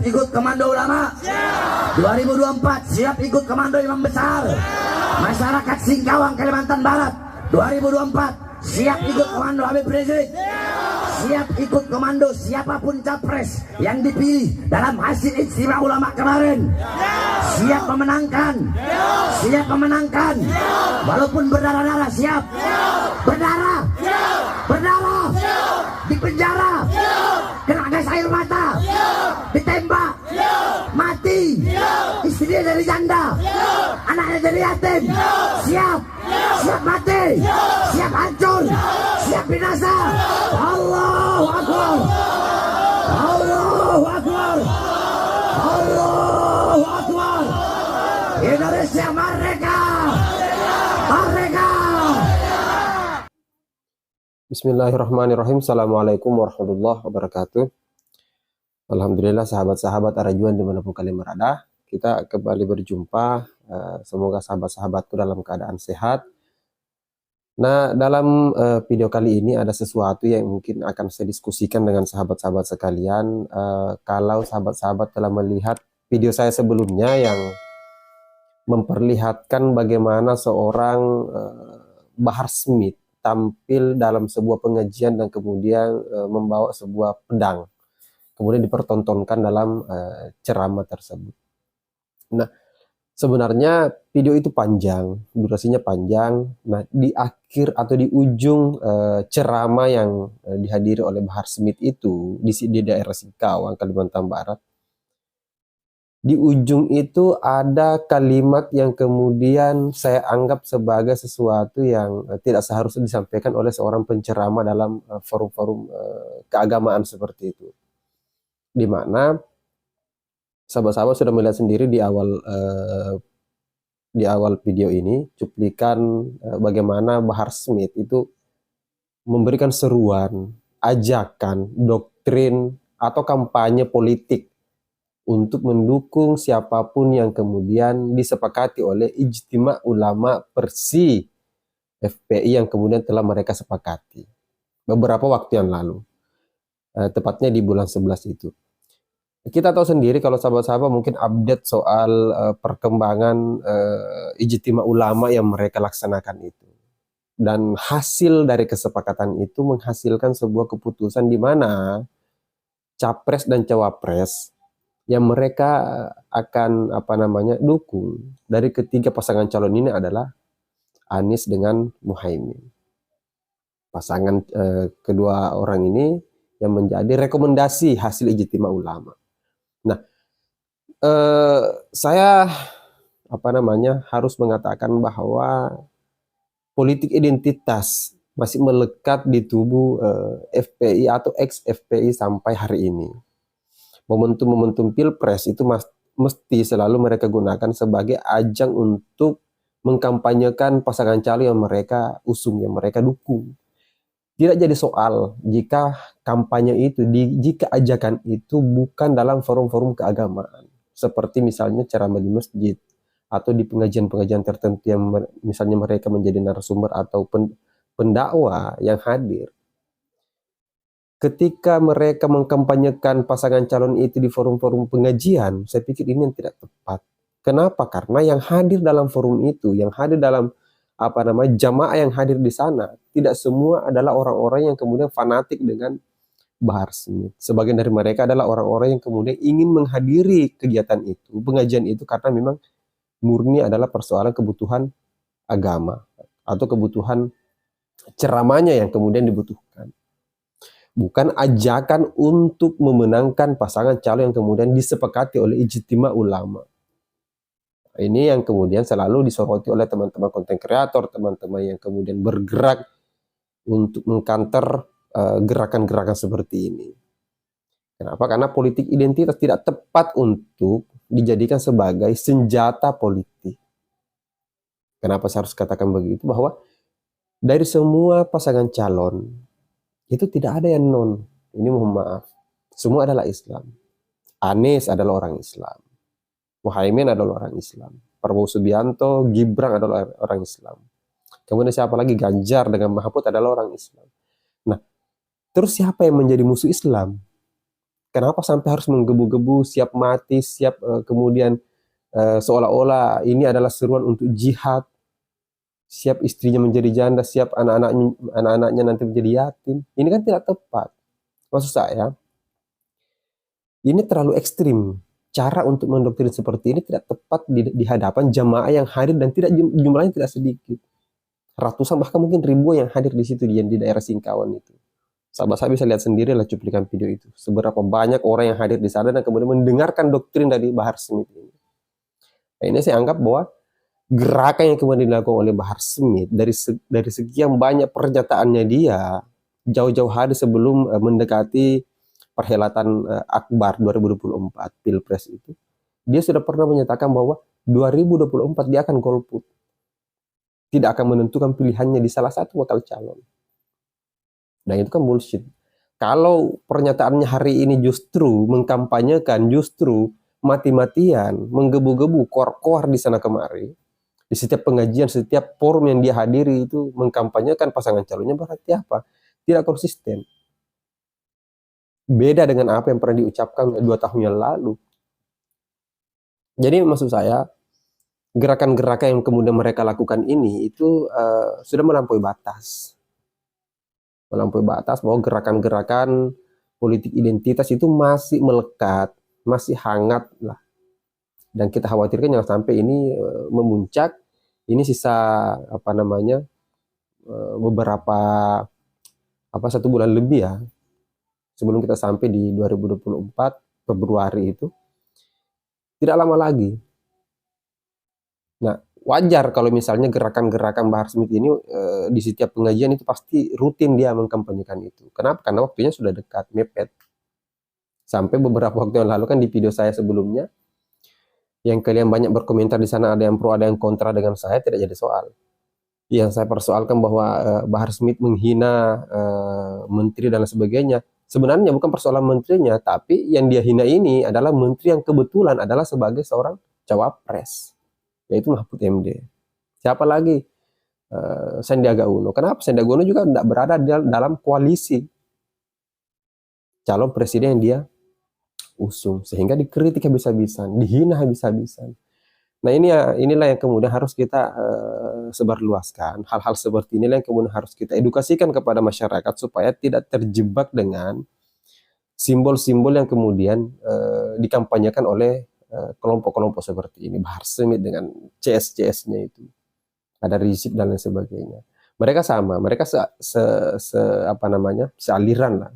ikut komando ulama? 2024 siap ikut komando imam besar? Masyarakat Singkawang Kalimantan Barat 2024 siap ikut komando Habib Rizik? Siap ikut komando siapapun capres yang dipilih dalam hasil ijtima ulama kemarin? Siap memenangkan? Siap memenangkan? Walaupun berdarah-darah siap? Berdarah? Berdarah? Di penjara? Kena gas air mata? Ditembak? Mati? Istrinya jadi janda? Anaknya jadi yatim? Siap? Siap mati? Siap hancur? Siap binasa? Allahu Akbar! Allahu Akbar! Allahu Akbar! Indonesia merdeka! Merdeka! Bismillahirrahmanirrahim. Assalamualaikum warahmatullahi wabarakatuh. Alhamdulillah sahabat-sahabat Arajuan dimanapun kalian berada, kita kembali berjumpa. Semoga sahabat-sahabatku dalam keadaan sehat. Nah, dalam video kali ini ada sesuatu yang mungkin akan saya diskusikan dengan sahabat-sahabat sekalian. Kalau sahabat-sahabat telah melihat video saya sebelumnya yang memperlihatkan bagaimana seorang Bahar Smith tampil dalam sebuah pengajian dan kemudian membawa sebuah pedang, kemudian dipertontonkan dalam ceramah tersebut. Nah, sebenarnya video itu panjang, durasinya panjang. Nah, di akhir atau di ujung ceramah yang dihadiri oleh Bahar Smith itu di daerah Singkawang, Kalimantan Barat, di ujung itu ada kalimat yang kemudian saya anggap sebagai sesuatu yang tidak seharusnya disampaikan oleh seorang penceramah dalam forum-forum keagamaan seperti itu. Di mana sahabat-sahabat sudah melihat sendiri di awal video ini cuplikan bagaimana Bahar Smith itu memberikan seruan, ajakan, doktrin atau kampanye politik untuk mendukung siapapun yang kemudian disepakati oleh Ijtima Ulama Persi FPI yang kemudian telah mereka sepakati beberapa waktu yang lalu, tepatnya di bulan 11 itu. Kita tahu sendiri kalau sahabat-sahabat mungkin update soal perkembangan Ijtima Ulama yang mereka laksanakan itu. Dan hasil dari kesepakatan itu menghasilkan sebuah keputusan di mana capres dan cawapres yang mereka akan dukung dari ketiga pasangan calon ini adalah Anies dengan Muhaimin. Pasangan kedua orang ini yang menjadi rekomendasi hasil Ijtima Ulama. Nah, saya harus mengatakan bahwa politik identitas masih melekat di tubuh FPI atau ex-FPI sampai hari ini. Momentum-momentum Pilpres itu mesti selalu mereka gunakan sebagai ajang untuk mengkampanyekan pasangan calon yang mereka usung, yang mereka dukung. Tidak jadi soal jika kampanye itu, jika ajakan itu bukan dalam forum-forum keagamaan. Seperti misalnya ceramah di masjid, atau di pengajian-pengajian tertentu yang misalnya mereka menjadi narasumber atau pendakwa yang hadir. Ketika mereka mengkampanyekan pasangan calon itu di forum-forum pengajian, saya pikir ini yang tidak tepat. Kenapa? Karena yang hadir dalam forum itu, yang hadir dalam jamaah yang hadir di sana, tidak semua adalah orang-orang yang kemudian fanatik dengan Bahar Smith. Sebagian dari mereka adalah orang-orang yang kemudian ingin menghadiri kegiatan itu, pengajian itu, karena memang murni adalah persoalan kebutuhan agama atau kebutuhan ceramahnya yang kemudian dibutuhkan. Bukan ajakan untuk memenangkan pasangan calon yang kemudian disepakati oleh Ijtima Ulama. Ini yang kemudian selalu disoroti oleh teman-teman konten kreator, teman-teman yang kemudian bergerak untuk mengkanter gerakan-gerakan seperti ini. Kenapa? Karena politik identitas tidak tepat untuk dijadikan sebagai senjata politik. Kenapa saya harus katakan begitu? Bahwa dari semua pasangan calon, itu tidak ada yang non. Ini mohon maaf. Semua adalah Islam. Anies adalah orang Islam. Muhaimin adalah orang Islam. Prabowo Subianto, Gibran adalah orang Islam. Kemudian siapa lagi? Ganjar dengan Mahfud adalah orang Islam. Nah, terus siapa yang menjadi musuh Islam? Kenapa sampai harus menggebu-gebu, siap mati, siap kemudian seolah-olah ini adalah seruan untuk jihad, siap istrinya menjadi janda, siap anak-anaknya nanti menjadi yatim. Ini kan tidak tepat. Maksud saya, ini terlalu ekstrim. Cara untuk mendoktrin seperti ini tidak tepat di hadapan jamaah yang hadir dan tidak jumlahnya tidak sedikit. Ratusan bahkan mungkin ribuan yang hadir di situ di daerah Singkawang itu. Sahabat saya bisa lihat sendiri lah cuplikan video itu. Seberapa banyak orang yang hadir di sana dan kemudian mendengarkan doktrin dari Bahar Smith ini. Nah, ini saya anggap bahwa gerakan yang kemudian dilakukan oleh Bahar Smith dari sekian banyak pernyataannya dia jauh-jauh hari sebelum mendekati perhelatan Akbar 2024 Pilpres itu, dia sudah pernah menyatakan bahwa 2024 dia akan golput, tidak akan menentukan pilihannya di salah satu bakal calon. Dan itu kan bullshit. Kalau pernyataannya hari ini justru mengkampanyekan, justru mati-matian, menggebu-gebu, kor-kor di sana kemari, di setiap pengajian, setiap forum yang dia hadiri itu mengkampanyekan pasangan calonnya, berarti apa? Tidak konsisten. Beda dengan apa yang pernah diucapkan 2 tahun yang lalu. Jadi maksud saya, gerakan-gerakan yang kemudian mereka lakukan ini itu sudah melampaui batas. Melampaui batas bahwa gerakan-gerakan politik identitas itu masih melekat, masih hangat lah. Dan kita khawatirkan jangan sampai ini memuncak. Ini sisa beberapa 1 bulan lebih ya sebelum kita sampai di 2024 Februari itu, tidak lama lagi. Nah, wajar kalau misalnya gerakan-gerakan Bahar Smith ini di setiap pengajian itu pasti rutin dia mengkampanyekan itu. Kenapa? Karena waktunya sudah dekat, mepet. Sampai beberapa waktu yang lalu kan di video saya sebelumnya, yang kalian banyak berkomentar di sana, ada yang pro, ada yang kontra dengan saya, tidak jadi soal. Yang saya persoalkan bahwa Bahar Smith menghina menteri dan lain sebagainya. Sebenarnya bukan persoalan menterinya, tapi yang dia hina ini adalah menteri yang kebetulan adalah sebagai seorang cawapres, yaitu Mahfud MD. Siapa lagi? Sandiaga Uno. Kenapa? Sandiaga Uno juga tidak berada dalam koalisi calon presiden yang dia usung, sehingga dikritik habis-habisan, dihina habis-habisan. Nah inilah yang kemudian harus kita sebarluaskan. Hal-hal seperti inilah yang kemudian harus kita edukasikan kepada masyarakat supaya tidak terjebak dengan simbol-simbol yang kemudian dikampanyekan oleh kelompok-kelompok seperti ini. Bahar Smith dengan CS-CS-nya itu, ada Rizik dan lain sebagainya. Mereka sama, mereka sealiran lah.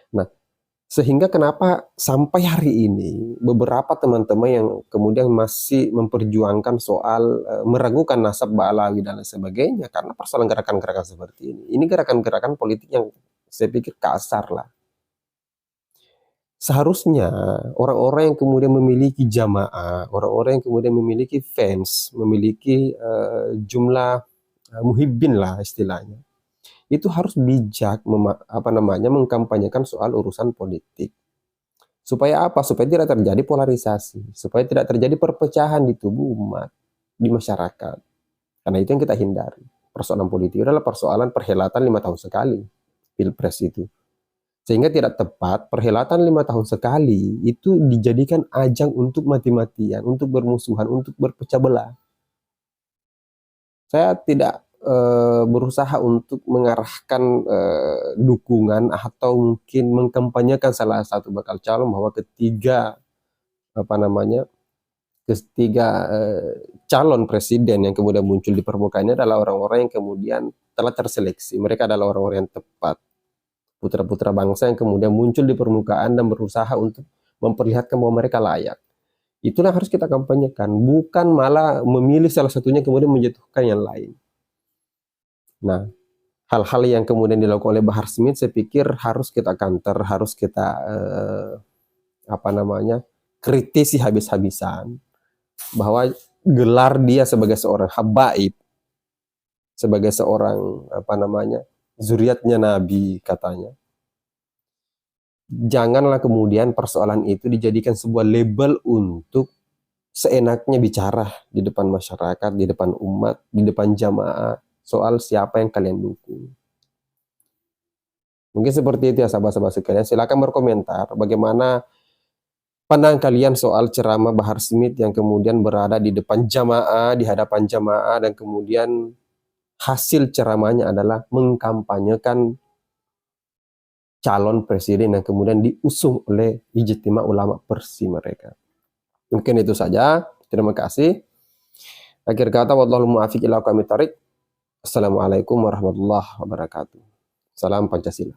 Nah, sehingga kenapa sampai hari ini beberapa teman-teman yang kemudian masih memperjuangkan soal meragukan nasab Ba'alawi dan lain sebagainya karena persoalan gerakan-gerakan seperti ini. Ini gerakan-gerakan politik yang saya pikir kasar lah. Seharusnya orang-orang yang kemudian memiliki jamaah, orang-orang yang kemudian memiliki fans, memiliki jumlah muhibbin lah istilahnya, itu harus bijak mengkampanyekan soal urusan politik. Supaya apa? Supaya tidak terjadi polarisasi, supaya tidak terjadi perpecahan di tubuh umat, di masyarakat. Karena itu yang kita hindari. Persoalan politik adalah persoalan perhelatan 5 tahun sekali, Pilpres itu. Sehingga tidak tepat perhelatan 5 tahun sekali itu dijadikan ajang untuk mati-matian, untuk bermusuhan, untuk berpecah belah. Saya tidak berusaha untuk mengarahkan dukungan atau mungkin mengkampanyekan salah satu bakal calon bahwa ketiga calon presiden yang kemudian muncul di permukaan ini adalah orang-orang yang kemudian telah terseleksi. Mereka adalah orang-orang yang tepat, putra-putra bangsa yang kemudian muncul di permukaan dan berusaha untuk memperlihatkan bahwa mereka layak. Itulah harus kita kampanyekan, bukan malah memilih salah satunya kemudian menjatuhkan yang lain. Nah, hal-hal yang kemudian dilakukan oleh Bahar Smith saya pikir harus kita counter, harus kita kritisi habis-habisan bahwa gelar dia sebagai seorang habaib, sebagai seorang zuriatnya Nabi katanya. Janganlah kemudian persoalan itu dijadikan sebuah label untuk seenaknya bicara di depan masyarakat, di depan umat, di depan jamaah soal siapa yang kalian dukung. Mungkin seperti itu ya sahabat-sahabat sekalian. Silakan berkomentar bagaimana pandangan kalian soal ceramah Bahar Smith yang kemudian berada di depan jamaah, di hadapan jamaah, dan kemudian hasil ceramahnya adalah mengkampanyekan calon presiden yang kemudian diusung oleh Ijtima Ulama Persi mereka. Mungkin itu saja. Terima kasih. Akhir kata, wallahul muwaffiq ila aqwamit thoriq. Assalamualaikum warahmatullahi wabarakatuh. Salam Pancasila.